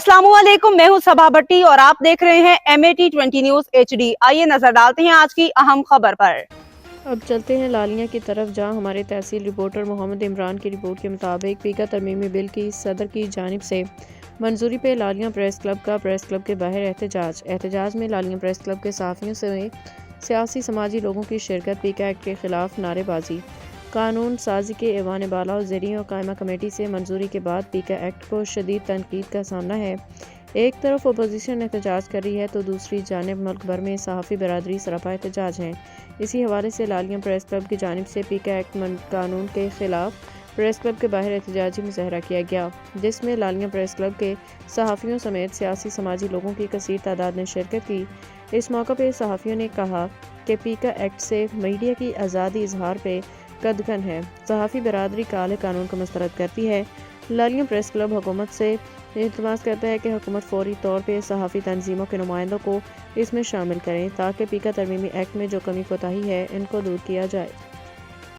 अस्सलामुअलैकुम, मैं हूं सबा भट्टी और आप देख रहे हैं MAT20 न्यूज HD। आइए नजर डालते हैं आज की अहम खबर पर। अब चलते हैं लालिया की तरफ, जहां हमारे तहसील रिपोर्टर मोहम्मद इमरान की रिपोर्ट के मुताबिक पीका तरमीमी बिल की सदर की जानिब से मंजूरी पे लालिया प्रेस क्लब का प्रेस क्लब के बाहर एहतजाज में लालिया प्रेस क्लब के सहाफ़ियों से सियासी समाजी लोगों की शिरकत। पीका एक्ट के खिलाफ नारेबाजी। कानून साजी के ऐवान बाला और ज़ेरियों और कायमा कमेटी से मंजूरी के बाद पीका एक्ट को शदीद तनकीद का सामना है। एक तरफ अपोजिशन एहतजाज कर रही है तो दूसरी जानिब मुल्क भर में सहाफ़ी बरादरी सरापा एहतजाज हैं। इसी हवाले से लालिया प्रेस क्लब की जानिब से पीका एक्ट कानून के खिलाफ प्रेस क्लब के बाहर एहतजाजी मुजाहरा किया गया, जिसमें लालिया प्रेस क्लब के सहाफ़ियों समेत सियासी समाजी लोगों की कसीर तादाद ने शिरकत की। इस मौके पर सहाफ़ियों ने कहा कि पीका एक्ट से मीडिया की आज़ादी इजहार पे कदगन है। सहाफ़ी बरादरी काले कानून को मुस्तरद करती है। लालिया प्रेस क्लब हुकूमत से इल्तमास करता है कि हुकूमत फौरी तौर पर सहाफ़ी तंजीमों के नुमाइंदों को इसमें शामिल करें ताकि पीका तरमीमी एक्ट में जो कमी कोताही है इनको दूर किया जाए।